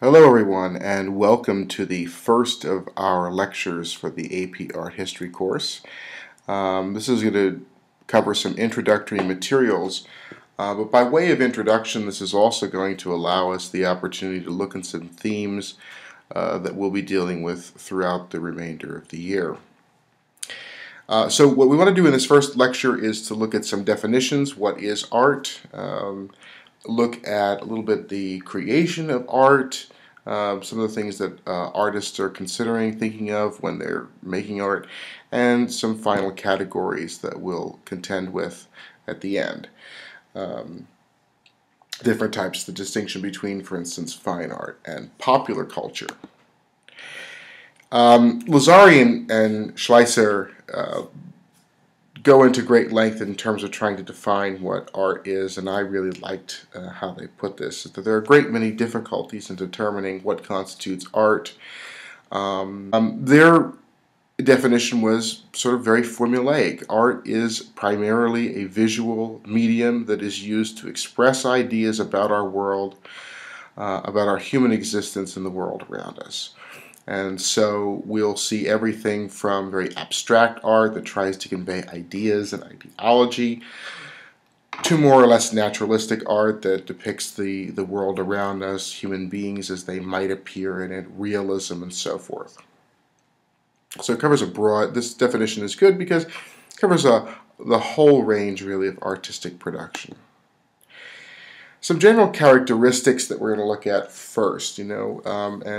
Hello everyone, and welcome to the first of our lectures for the AP Art History course. This is going to cover some introductory materials, but by way of introduction, this is also going to allow us the opportunity to look at some themes that we'll be dealing with throughout the remainder of the year. So what we want to do in this first lecture is to look at some definitions. What is art? Look at a little bit the creation of art, some of the things that artists are considering, thinking of when they're making art, and some final categories that we'll contend with at the end. Different types, the distinction between, for instance, fine art and popular culture. Lazari and Schleicher go into great length in terms of trying to define what art is, and I really liked how they put this. That there are a great many difficulties in determining what constitutes art. Their definition was sort of very formulaic. Art is primarily a visual medium that is used to express ideas about our world, about our human existence in the world around us. And so we'll see everything from very abstract art that tries to convey ideas and ideology to more or less naturalistic art that depicts the world around us, human beings as they might appear in it, realism and so forth. So it covers this definition is good because it covers the whole range really of artistic production. Some general characteristics that we're going to look at first, and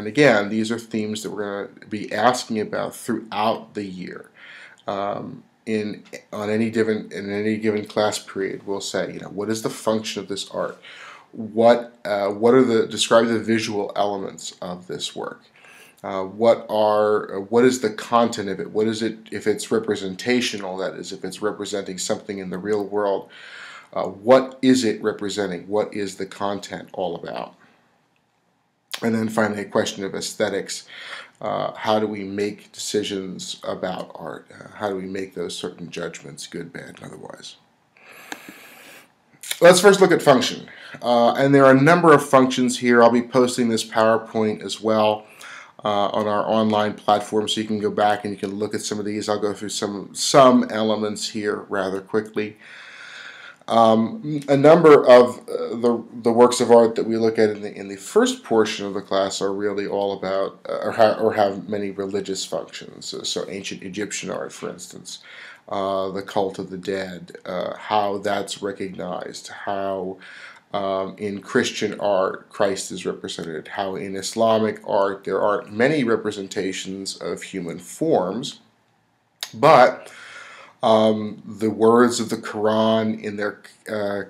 again, these are themes that we're going to be asking about throughout the year. In any given class period, we'll say, what is the function of this art? Describe the visual elements of this work? What is the content of it? What is it if it's representational? That is, if it's representing something in the real world. What is it representing? What is the content all about? And then finally, a question of aesthetics. How do we make decisions about art? How do we make those certain judgments, good, bad, and otherwise? Let's first look at function. And there are a number of functions here. I'll be posting this PowerPoint as well on our online platform, so you can go back and you can look at some of these. I'll go through some elements here rather quickly. A number of the works of art that we look at in the first portion of the class are really all about or have many religious functions. So ancient Egyptian art, for instance, the cult of the dead, how that's recognized, how in Christian art Christ is represented, how in Islamic art there are many representations of human forms, but the words of the Quran in their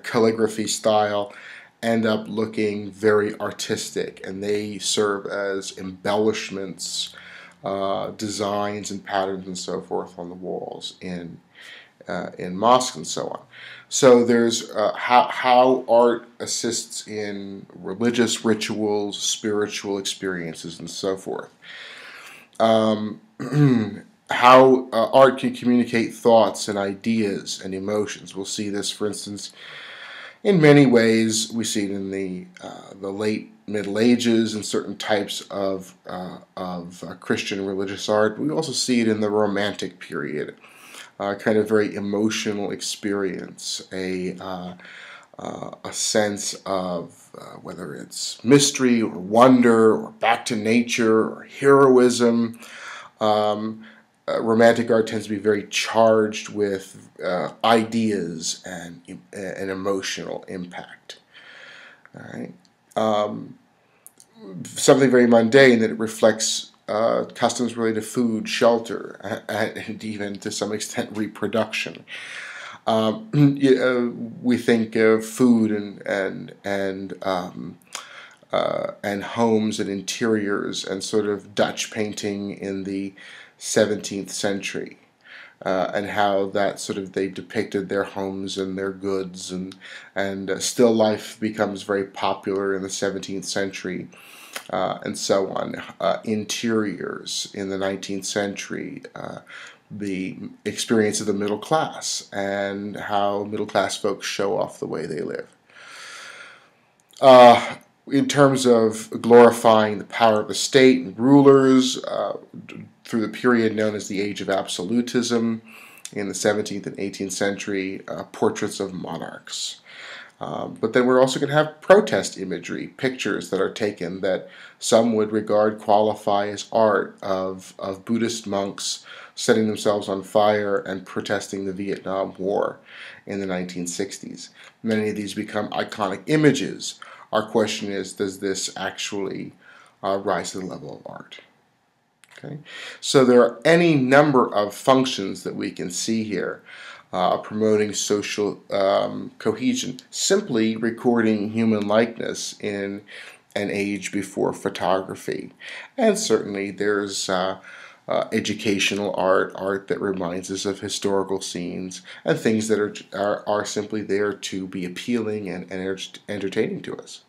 calligraphy style end up looking very artistic, and they serve as embellishments, designs and patterns and so forth on the walls in mosques and so on. So there's how art assists in religious rituals, spiritual experiences, and so forth. How art can communicate thoughts and ideas and emotions. We'll see this, for instance, in many ways. We see it in the late Middle Ages and certain types of Christian religious art. We also see it in the Romantic period, kind of very emotional experience, a sense of whether it's mystery or wonder or back to nature or heroism. Romantic art tends to be very charged with ideas and emotional impact. All right. Something very mundane that it reflects customs related to food, shelter, and even to some extent reproduction. We think of food and homes and interiors and sort of Dutch painting in the 17th century, and how that sort of they depicted their homes and their goods, and still life becomes very popular in the 17th century, and so on. Interiors in the 19th century, the experience of the middle class and how middle class folks show off the way they live. in terms of glorifying the power of the state and rulers through the period known as the Age of Absolutism in the 17th and 18th century, portraits of monarchs. But then we're also going to have protest imagery, pictures that are taken that some would qualify as art of Buddhist monks setting themselves on fire and protesting the Vietnam War in the 1960s. Many of these become iconic images. Our question is, does this actually rise to the level of art? Okay, so there are any number of functions that we can see here. Promoting social cohesion, simply recording human likeness in an age before photography. And certainly there's educational art that reminds us of historical scenes, and things that are simply there to be appealing and entertaining to us.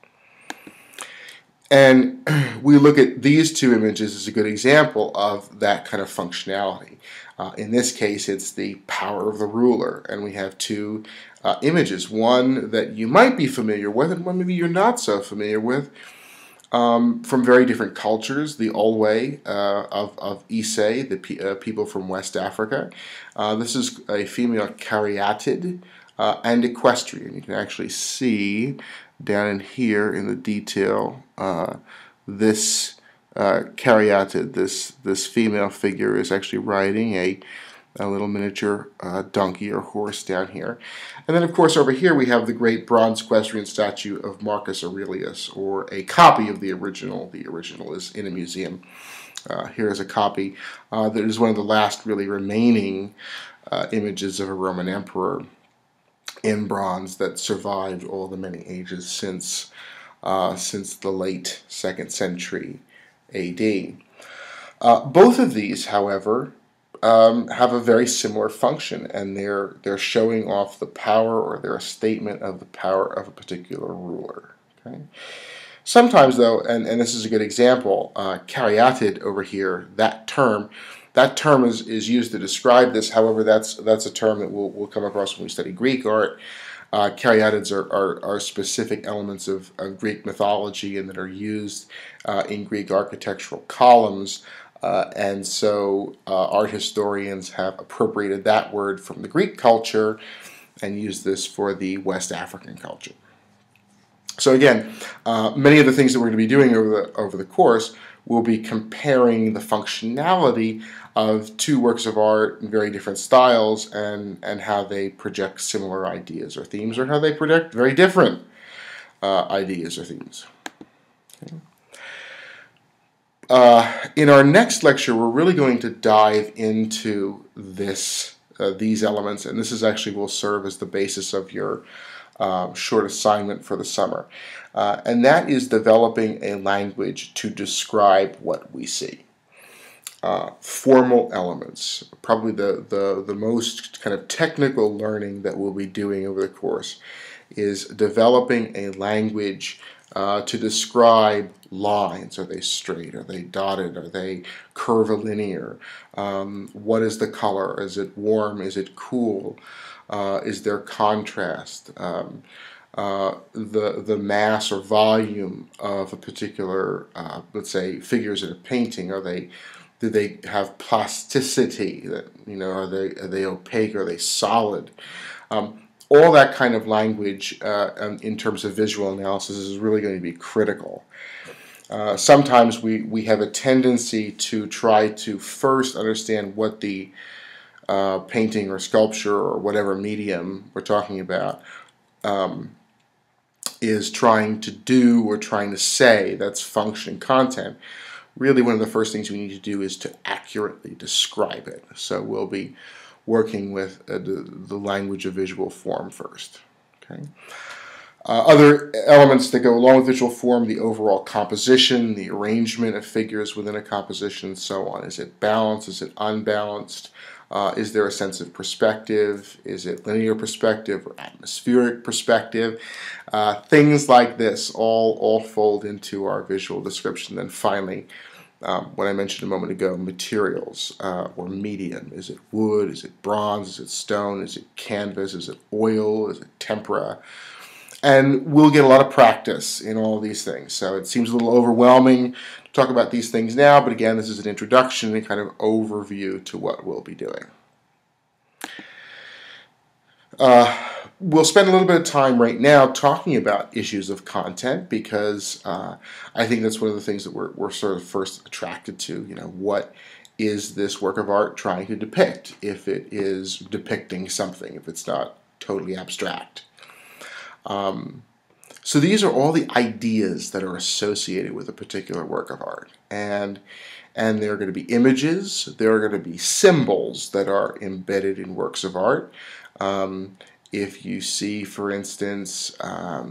And we look at these two images as a good example of that kind of functionality. In this case, it's the power of the ruler, and we have two images. One that you might be familiar with, and one maybe you're not so familiar with, from very different cultures. The Olwe of Ise, the people from West Africa. This is a female caryatid and equestrian. You can actually see down in here in the detail this caryatid, this female figure, is actually riding a little miniature donkey or horse down here. And then, of course, over here we have the great bronze equestrian statue of Marcus Aurelius, or a copy of the original. The original is in a museum. Here is a copy that is one of the last really remaining images of a Roman emperor in bronze that survived all the many ages since the late 2nd century AD. Both of these, however, have a very similar function, and they're showing off the power, or they're a statement of the power of a particular ruler. Okay? Sometimes, though, and this is a good example, caryatid over here, that term is used to describe this. However, that's a term that we'll come across when we study Greek art. Caryatids are specific elements of Greek mythology and that are used in Greek architectural columns. And so art historians have appropriated that word from the Greek culture and used this for the West African culture. So again, many of the things that we're going to be doing over the course will be comparing the functionality of two works of art in very different styles, and how they project similar ideas or themes, or how they project very different ideas or themes. Okay. In our next lecture, we're really going to dive into these elements, and this actually will serve as the basis of your short assignment for the summer. And that is developing a language to describe what we see. Formal elements, probably the most kind of technical learning that we'll be doing over the course, is developing a language to describe lines. Are they straight? Are they dotted? Are they curvilinear? What is the color? Is it warm? Is it cool? Is there contrast? The mass or volume of a particular, let's say, figures in a painting, do they have plasticity? Are they opaque? Are they solid? All that kind of language in terms of visual analysis is really going to be critical. Sometimes we have a tendency to try to first understand what the painting or sculpture or whatever medium we're talking about is trying to do or trying to say. That's function and content. Really, one of the first things we need to do is to accurately describe it. So we'll be working with the language of visual form first. Okay. Other elements that go along with visual form: the overall composition, the arrangement of figures within a composition, and so on. Is it balanced? Is it unbalanced? Is there a sense of perspective? Is it linear perspective or atmospheric perspective? Things like this all fold into our visual description. Then finally, what I mentioned a moment ago, materials or medium. Is it wood? Is it bronze? Is it stone? Is it canvas? Is it oil? Is it tempera? And we'll get a lot of practice in all of these things. So it seems a little overwhelming to talk about these things now, but again, this is an introduction and kind of overview to what we'll be doing. We'll spend a little bit of time right now talking about issues of content because I think that's one of the things that we're sort of first attracted to. What is this work of art trying to depict? If it is depicting something, if it's not totally abstract. So these are all the ideas that are associated with a particular work of art. And there are going to be images, there are going to be symbols that are embedded in works of art. If you see, for instance, I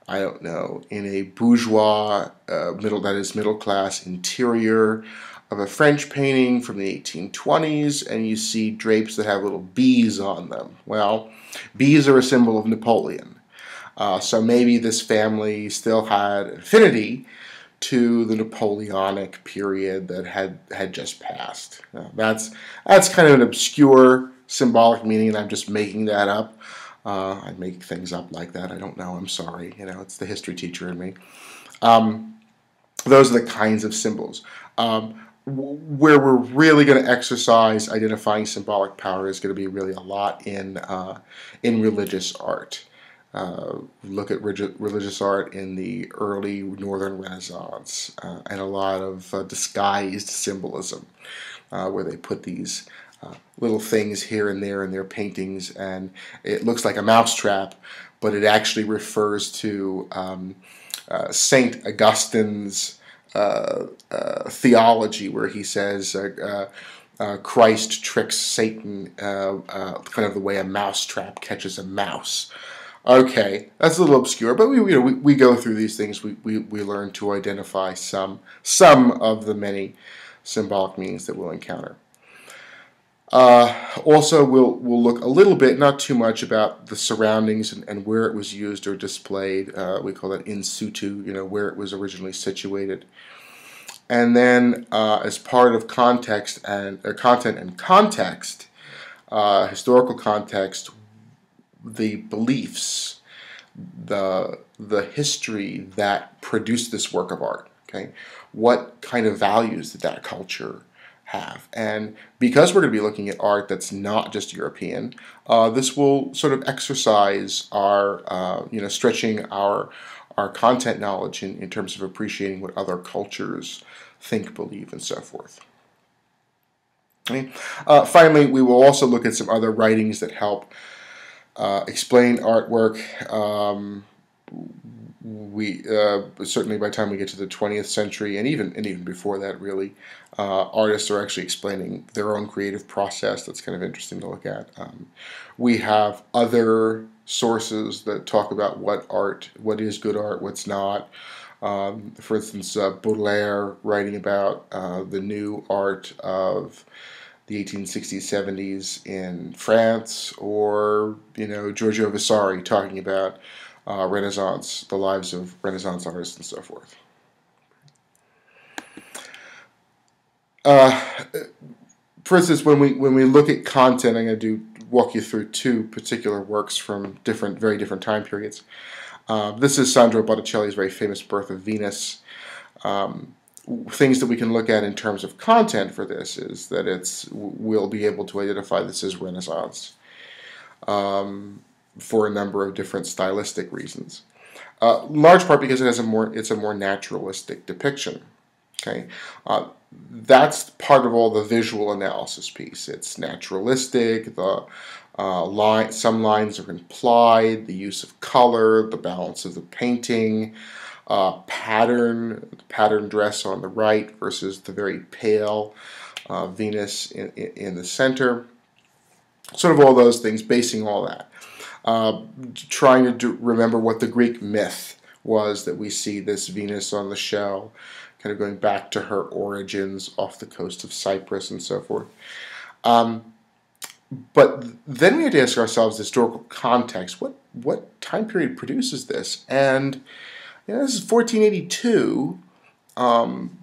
don't know, in a bourgeois, middle class interior of a French painting from the 1820s, and you see drapes that have little bees on them. Well, bees are a symbol of Napoleon. So maybe this family still had affinity to the Napoleonic period that had just passed. That's kind of an obscure symbolic meaning, and I'm just making that up. I make things up like that. I don't know. I'm sorry. It's the history teacher in me. Those are the kinds of symbols. Where we're really going to exercise identifying symbolic power is going to be really a lot in religious art. Look at religious art in the early Northern Renaissance and a lot of disguised symbolism where they put these little things here and there in their paintings, and it looks like a mousetrap, but it actually refers to Saint Augustine's theology, where he says Christ tricks Satan kind of the way a mousetrap catches a mouse. Okay, that's a little obscure, but we go through these things. We learn to identify some of the many symbolic meanings that we'll encounter. Also, we'll look a little bit, not too much, about the surroundings and where it was used or displayed. We call that in situ, where it was originally situated. And then, as part of context and content and context, historical context, the beliefs, the history that produced this work of art. Okay, what kind of values did that culture have? And because we're going to be looking at art that's not just European, this will sort of exercise our, stretching our content knowledge in terms of appreciating what other cultures think, believe, and so forth. Okay. Finally, we will also look at some other writings that help explain artwork. We certainly by the time we get to the 20th century, and even before that, really, artists are actually explaining their own creative process. That's kind of interesting to look at. We have other sources that talk about what is good art, what's not. For instance, Baudelaire writing about the new art of the 1860s, 70s in France, or Giorgio Vasari talking about Renaissance, the lives of Renaissance artists, and so forth. For instance, when we look at content, I'm going to walk you through two particular works from very different time periods. This is Sandro Botticelli's very famous Birth of Venus. Things that we can look at in terms of content for this is that we'll be able to identify this as Renaissance for a number of different stylistic reasons. Large part because it's a more naturalistic depiction. Okay, that's part of all the visual analysis piece. It's naturalistic. Some lines are implied. The use of color, the balance of the painting. Pattern dress on the right versus the very pale Venus in the center. Sort of all those things, basing all that. Trying to remember what the Greek myth was that we see this Venus on the shell, kind of going back to her origins off the coast of Cyprus and so forth. But then we had to ask ourselves the historical context. What time period produces this? And this is 1482.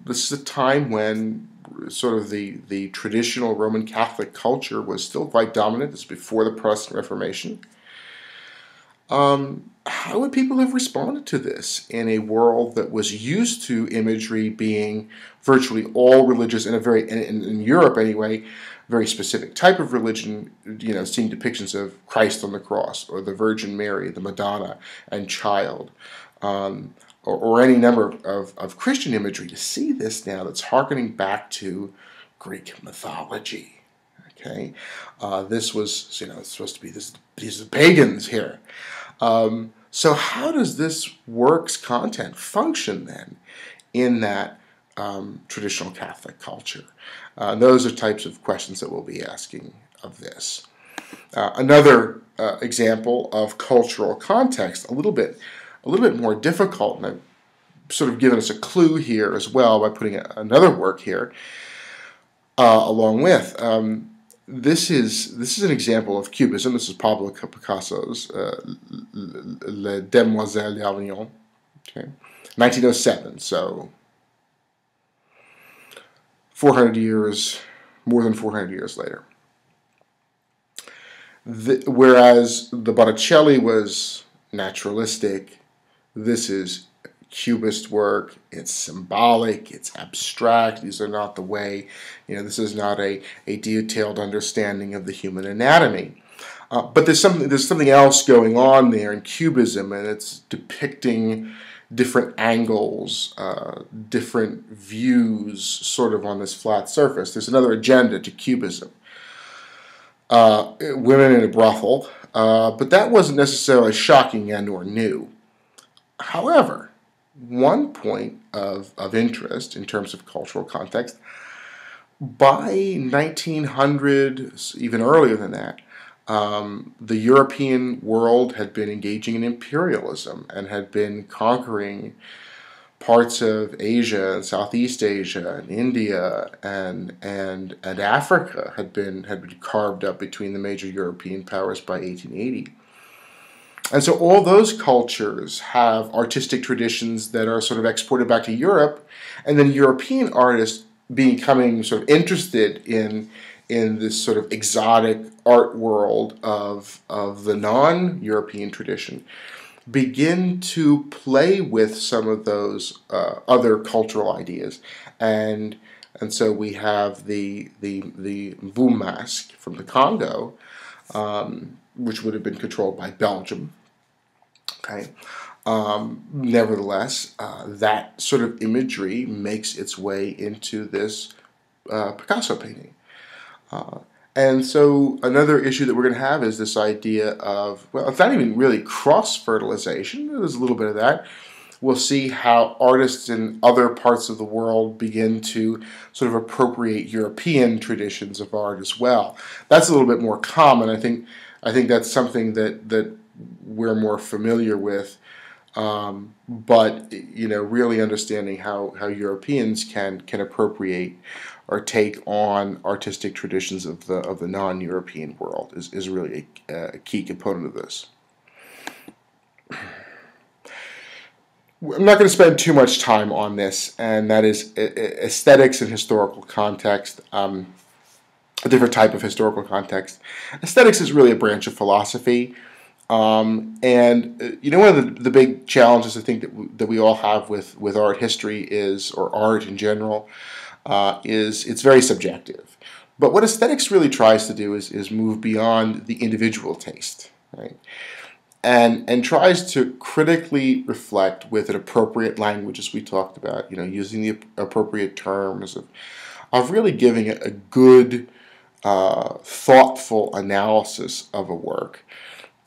This is a time when sort of the traditional Roman Catholic culture was still quite dominant. This is before the Protestant Reformation. how would people have responded to this in a world that was used to imagery being virtually all religious in a very, in Europe anyway, very specific type of religion, seeing depictions of Christ on the cross or the Virgin Mary, the Madonna and Child, or any number of Christian imagery, to see this now that's hearkening back to Greek mythology. Okay, this was, it's supposed to be these are pagans here. So how does this works content function then in that traditional Catholic culture? Those are types of questions that we'll be asking of this. Another example of cultural context, a little bit more difficult, and I've sort of given us a clue here as well by putting another work here along with. This is an example of Cubism. This is Pablo Picasso's Les Demoiselles d'Avignon, okay, 1907. So 400 years, more than 400 years later. Whereas the Botticelli was naturalistic, this is Cubist work. It's symbolic, it's abstract. These are not the way, this is not a detailed understanding of the human anatomy. But there's something else going on there in Cubism, and it's depicting different angles, different views, sort of on this flat surface. There's another agenda to Cubism. Women in a brothel, but that wasn't necessarily shocking and or new. However, one point of interest in terms of cultural context, by 1900, even earlier than that, the European world had been engaging in imperialism and had been conquering parts of Asia and Southeast Asia and India and Africa had been carved up between the major European powers by 1880. And so all those cultures have artistic traditions that are sort of exported back to Europe, and then European artists becoming sort of interested in this sort of exotic art world of the non-European tradition, begin to play with some of those other cultural ideas, and so we have the Mvu mask from the Congo, which would have been controlled by Belgium. Okay. Nevertheless, that sort of imagery makes its way into this Picasso painting. And so another issue that we're going to have is this idea of, well, it's not even really cross-fertilization. There's a little bit of that. We'll see how artists in other parts of the world begin to sort of appropriate European traditions of art as well. That's a little bit more common. I think that's something that we're more familiar with. But really understanding how Europeans can appropriate or take on artistic traditions of the non-European world is really a key component of this. I'm not going to spend too much time on this, and that is aesthetics and historical context, a different type of historical context. Aesthetics is really a branch of philosophy. One of the big challenges I think that we all have with art history or art in general, is it's very subjective. But what aesthetics really tries to do is move beyond the individual taste, right? And tries to critically reflect with an appropriate language, as we talked about, using the appropriate terms of really giving it a good, thoughtful analysis of a work.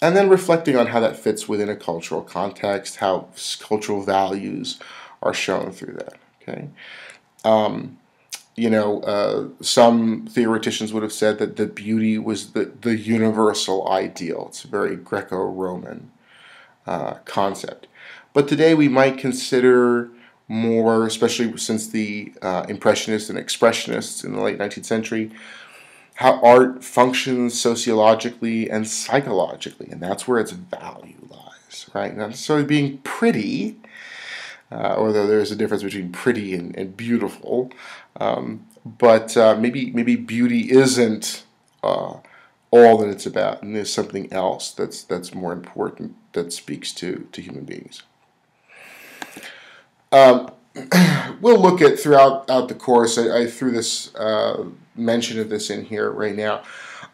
And then reflecting on how that fits within a cultural context, how cultural values are shown through that. Okay, some theoreticians would have said that beauty was the universal ideal. It's a very Greco-Roman concept. But today we might consider more, especially since the Impressionists and Expressionists in the late 19th century, how art functions sociologically and psychologically, and that's where its value lies, right? Not necessarily being pretty, although there's a difference between pretty and beautiful, but maybe beauty isn't all that it's about, and there's something else that's more important that speaks to human beings. We'll look at throughout the course. I threw this mention of this in here right now,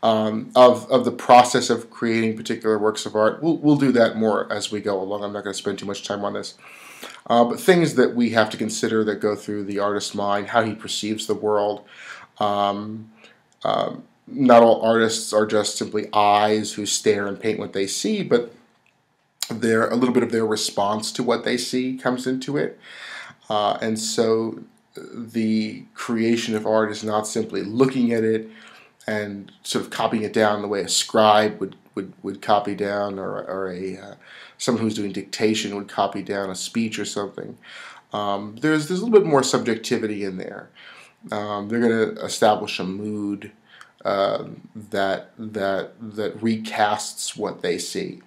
of the process of creating particular works of art. We'll do that more as we go along. I'm not going to spend too much time on this. But things that we have to consider that go through the artist's mind, how he perceives the world. Not all artists are just simply eyes who stare and paint what they see, but a little bit of their response to what they see comes into it. And so the creation of art is not simply looking at it and sort of copying it down the way a scribe would copy down, or someone who's doing dictation would copy down a speech or something. There's a little bit more subjectivity in there. They're going to establish a mood that recasts what they see,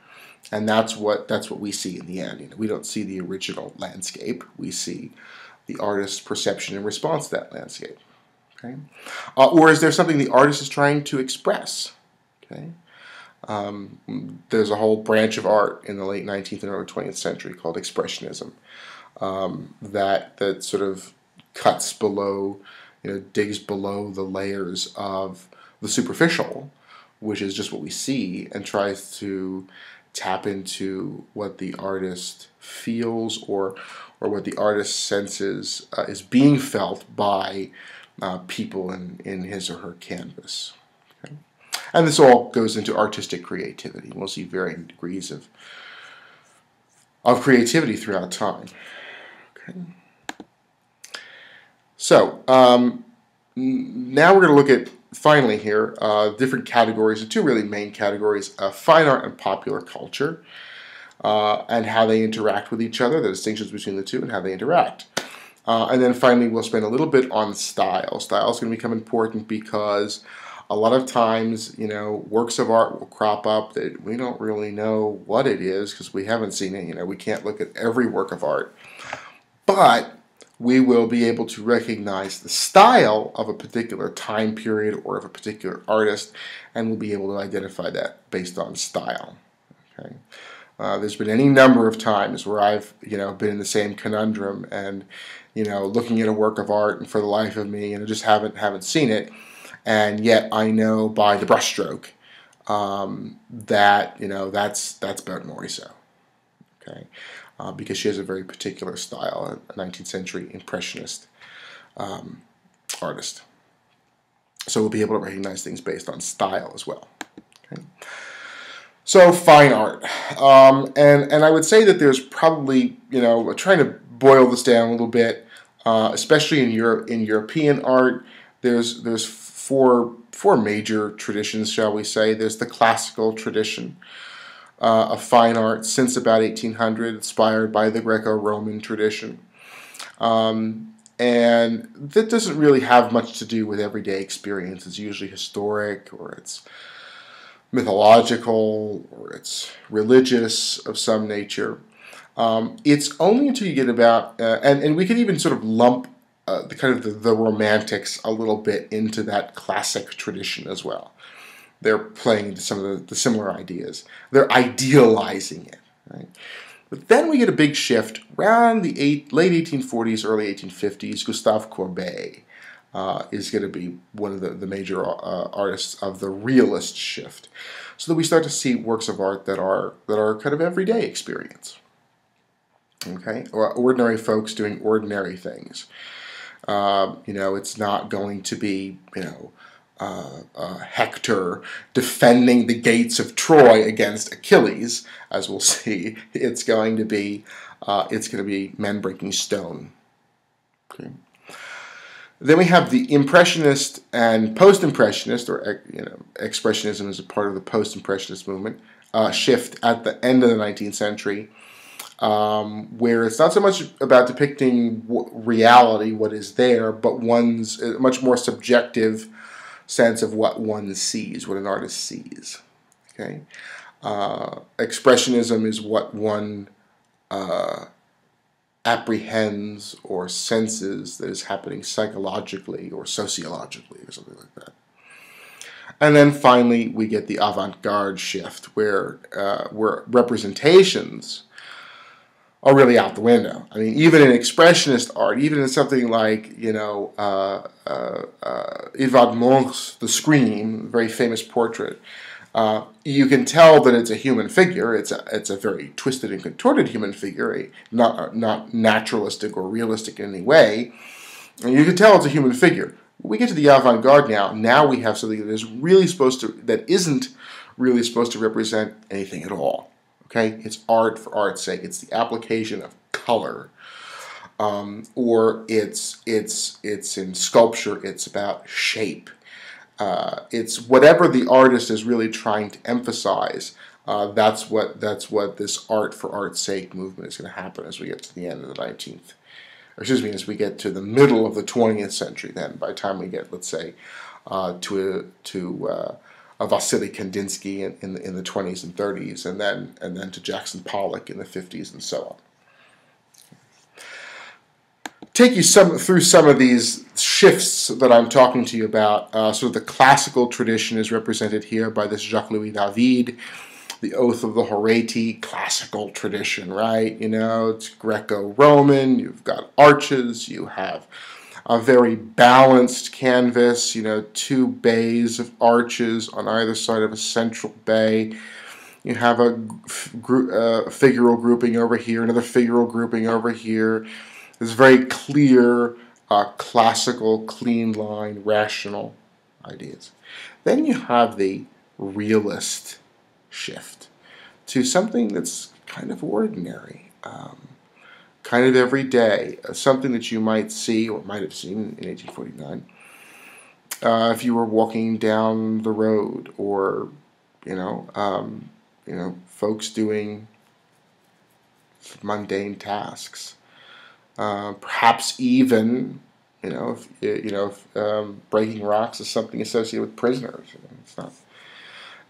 and that's what we see in the end. You know, we don't see the original landscape; we see the artist's perception and response to that landscape. Okay, or is there something the artist is trying to express? Okay, there's a whole branch of art in the late 19th and early 20th century called Expressionism that sort of cuts below, digs below the layers of the superficial, which is just what we see, and tries to tap into what the artist feels or what the artist senses is being felt by people in his or her canvas. Okay? And this all goes into artistic creativity. We'll see varying degrees of creativity throughout time. Okay. So now we're going to look at, finally here, different categories, two really main categories, fine art and popular culture, and how they interact with each other, the distinctions between the two, and how they interact. And then finally, we'll spend a little bit on style. Style is going to become important because a lot of times, works of art will crop up that we don't really know what it is because we haven't seen it. We can't look at every work of art. But we will be able to recognize the style of a particular time period or of a particular artist, and we'll be able to identify that based on style. Okay. There's been any number of times where I've, been in the same conundrum and, looking at a work of art and for the life of me, just haven't seen it, and yet I know by the brushstroke that, that's Berthe Morisot. Okay. Because she has a very particular style, a 19th century Impressionist artist. So we'll be able to recognize things based on style as well. Okay. So fine art, and I would say that there's probably, trying to boil this down a little bit, especially in European art, there's four major traditions, shall we say. There's the classical tradition of fine art since about 1800, inspired by the Greco-Roman tradition. And that doesn't really have much to do with everyday experience. It's usually historic, or it's mythological, or it's religious of some nature. It's only until you get about, and we could even sort of lump the Romantics a little bit into that classic tradition as well. They're playing into some of the similar ideas. They're idealizing it, right? But then we get a big shift around the late 1840s, early 1850s. Gustave Courbet is going to be one of the major artists of the realist shift. So that we start to see works of art that are kind of everyday experience. Okay, or ordinary folks doing ordinary things. It's not going to be, Hector defending the gates of Troy against Achilles, as we'll see. It's going to be men breaking stone. Okay. Then we have the Impressionist and Post-Impressionist, or Expressionism is a part of the Post-Impressionist movement, shift at the end of the 19th century, where it's not so much about depicting reality, what is there, but one's much more subjective sense of what one sees, what an artist sees. Okay, Expressionism is what one apprehends or senses that is happening psychologically or sociologically or something like that. And then finally, we get the avant-garde shift, where representations are really out the window. I mean, even in expressionist art, even in something like, Edvard Munch's The Scream, very famous portrait, you can tell that it's a human figure. It's a very twisted and contorted human figure, not naturalistic or realistic in any way. And you can tell it's a human figure. When we get to the avant-garde now. Now we have something that isn't really supposed to represent anything at all. Okay, it's art for art's sake. It's the application of color, or it's in sculpture. It's about shape. It's whatever the artist is really trying to emphasize. That's what this art for art's sake movement is going to happen as we get to the end of the 19th. Or excuse me, as we get to the middle of the 20th century. Then, by the time we get, let's say, to Vasily Kandinsky in the 20s and 30s, and then to Jackson Pollock in the 50s, and so on. Take you through some of these shifts that I'm talking to you about. Sort of the classical tradition is represented here by this Jacques-Louis David, the Oath of the Horatii, classical tradition, right? It's Greco-Roman. You've got arches. You have a very balanced canvas, 2 bays of arches on either side of a central bay. You have a figural grouping over here, another figural grouping over here. There's very clear, classical, clean line, rational ideas. Then you have the realist shift to something that's kind of ordinary. Kind of everyday, something that you might see or might have seen in 1849 if you were walking down the road, or folks doing mundane tasks. Perhaps even if breaking rocks is something associated with prisoners. It's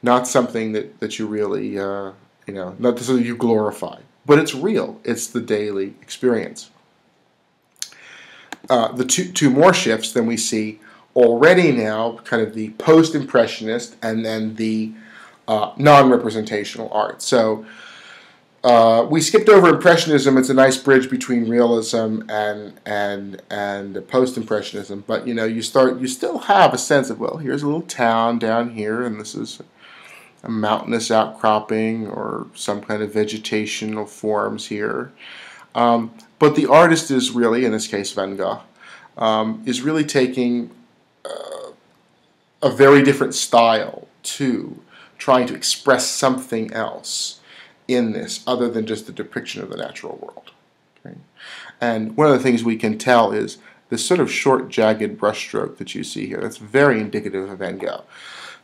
not something that you really not something you glorify. But it's real. It's the daily experience. The two more shifts then we see already now, kind of the post-impressionist and then the non-representational art. So we skipped over impressionism. It's a nice bridge between realism and post-impressionism. But you still have a sense of, well, here's a little town down here, and this is a mountainous outcropping or some kind of vegetational forms here. But the artist is really, in this case Van Gogh, is really taking a very different style to trying to express something else in this other than just the depiction of the natural world. Okay? And one of the things we can tell is this sort of short, jagged brushstroke that you see here. That's very indicative of Van Gogh.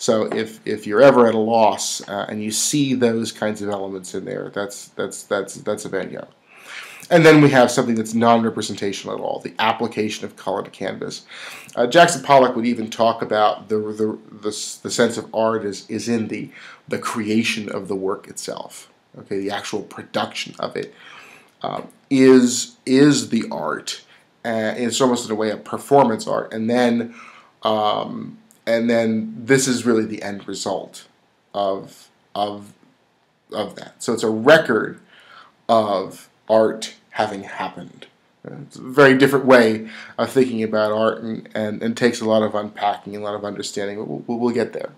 So if you're ever at a loss and you see those kinds of elements in there, that's a Van Gogh. And then we have something that's non-representational at all, the application of color to canvas. Jackson Pollock would even talk about the sense of art is in the creation of the work itself. Okay, the actual production of it is the art. It's almost in a way a performance art, and then this is really the end result of that. So it's a record of art having happened. It's a very different way of thinking about art, and takes a lot of unpacking, a lot of understanding. We'll get there.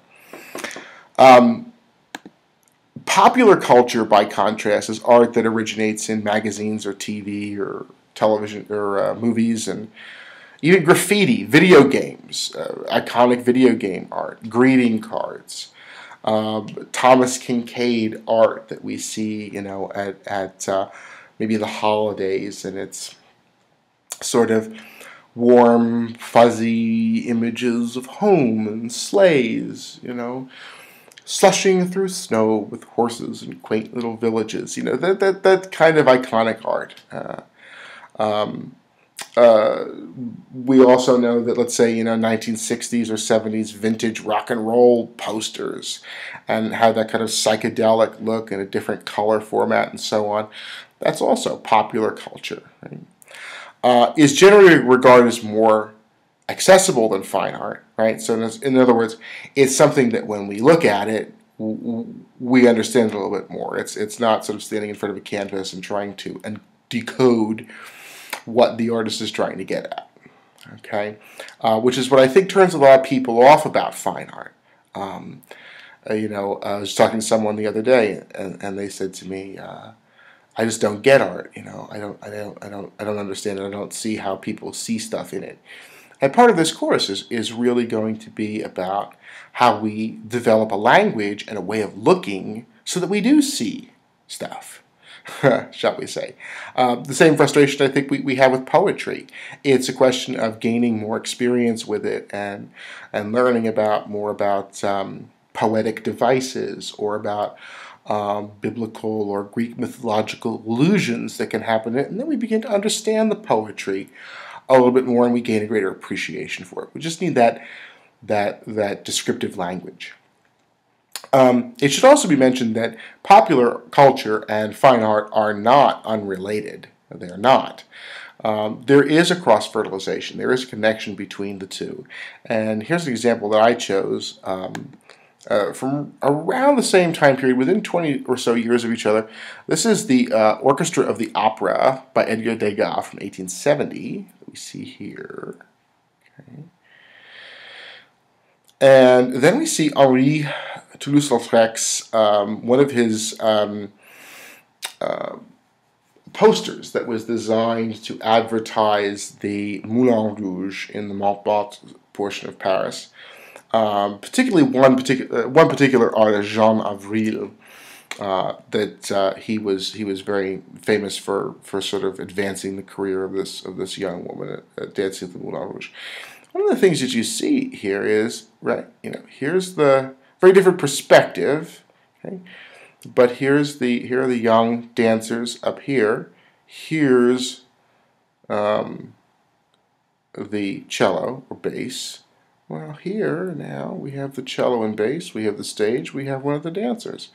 Popular culture, by contrast, is art that originates in magazines or TV or television or movies, and even graffiti, video games, iconic video game art, greeting cards, Thomas Kinkade art that we see, at maybe the holidays, and it's sort of warm, fuzzy images of home and sleighs, slushing through snow with horses and quaint little villages. That kind of iconic art. We also know that, let's say, 1960s or 70s vintage rock and roll posters, and how that kind of psychedelic look in a different color format and so on. That's also popular culture. Right? Is generally regarded as more accessible than fine art, right? So in other words, it's something that when we look at it, we understand it a little bit more. It's not sort of standing in front of a canvas and trying to decode what the artist is trying to get at, okay? Which is what I think turns a lot of people off about fine art. I was talking to someone the other day, and they said to me, "I just don't get art. I don't understand it. I don't see how people see stuff in it." And part of this course is really going to be about how we develop a language and a way of looking so that we do see stuff, shall we say. The same frustration I think we have with poetry. It's a question of gaining more experience with it and learning more about poetic devices, or about biblical or Greek mythological allusions that can happen in it, and then we begin to understand the poetry a little bit more, and we gain a greater appreciation for it. We just need that descriptive language. It should also be mentioned that popular culture and fine art are not unrelated. They are not. There is a cross-fertilization. There is a connection between the two. And here's an example that I chose from around the same time period, within 20 or so years of each other. This is the Orchestra of the Opera by Edgar Degas from 1870. We see here. Okay. And then we see Henri Toulouse-Lautrec's, one of his posters that was designed to advertise the Moulin Rouge in the Montmartre portion of Paris. Particularly one particular artist, Jean Avril, that he was very famous for sort of advancing the career of this young woman at Dancing at the Moulin Rouge. One of the things that you see here is, right, here's the very different perspective, okay? But here are the young dancers up here. Here's the cello or bass. Well, here now we have the cello and bass, we have the stage, we have one of the dancers.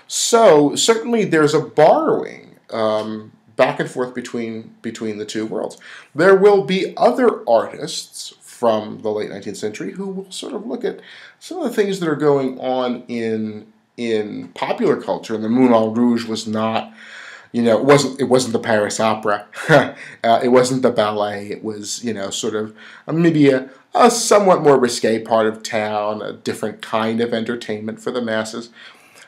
So certainly there's a borrowing back and forth between the two worlds. There will be other artists from the late 19th century who will sort of look at some of the things that are going on in popular culture. And the Moulin Rouge was not, it wasn't the Paris Opera, it wasn't the ballet. It was, sort of maybe a somewhat more risque part of town, a different kind of entertainment for the masses.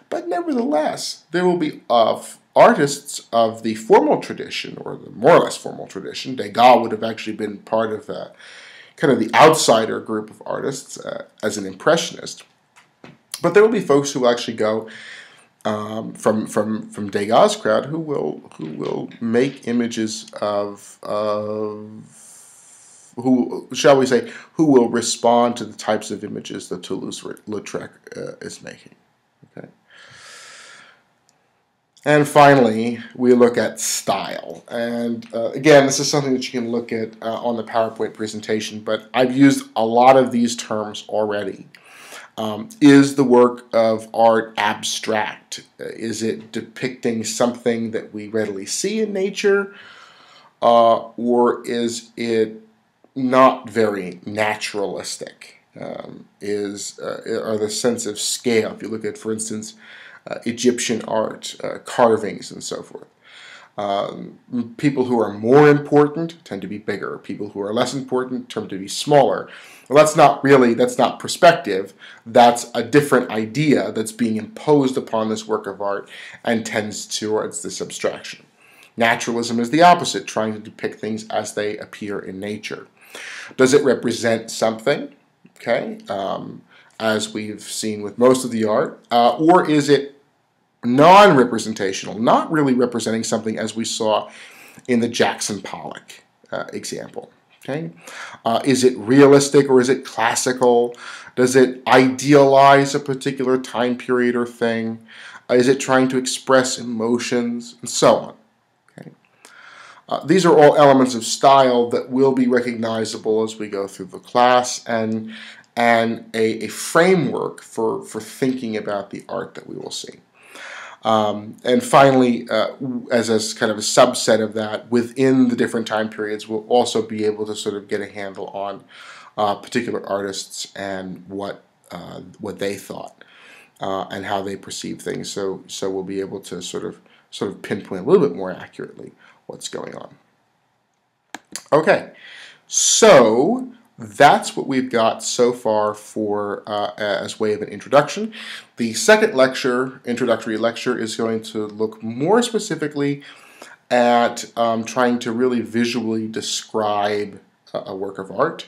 But nevertheless, there will be artists of the formal tradition, or the more or less formal tradition. Degas would have actually been part of kind of the outsider group of artists as an impressionist. But there will be folks who actually go from Degas' crowd who will make images of who will respond to the types of images that Toulouse-Lautrec is making. Okay. And finally, we look at style. And again, this is something that you can look at on the PowerPoint presentation, but I've used a lot of these terms already. Is the work of art abstract? Is it depicting something that we readily see in nature? Or is it not very naturalistic? Are the sense of scale, if you look at, for instance, Egyptian art, carvings, and so forth. People who are more important tend to be bigger. People who are less important tend to be smaller. Well, that's not perspective. That's a different idea that's being imposed upon this work of art and tends towards this abstraction. Naturalism is the opposite, trying to depict things as they appear in nature. Does it represent something? Okay, as we've seen with most of the art, or is it non-representational, not really representing something as we saw in the Jackson Pollock example? Okay, is it realistic or is it classical? Does it idealize a particular time period or thing? Is it trying to express emotions, and so on? Okay. These are all elements of style that will be recognizable as we go through the class, and a framework for thinking about the art that we will see. And finally, as a kind of a subset of that, within the different time periods, we'll also be able to sort of get a handle on particular artists and what they thought and how they perceive things. So we'll be able to sort of pinpoint a little bit more accurately what's going on. Okay, so that's what we've got so far for as way of an introduction. The second lecture, introductory lecture, is going to look more specifically at trying to really visually describe a work of art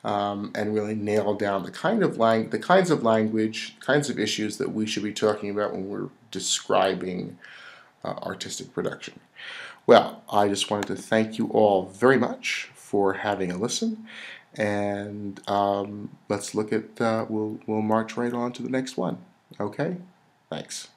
and really nail down the kinds of language, kinds of issues that we should be talking about when we're describing artistic production. Well, I just wanted to thank you all very much for having a listen, and let's look at we'll march right on to the next one. Okay, thanks.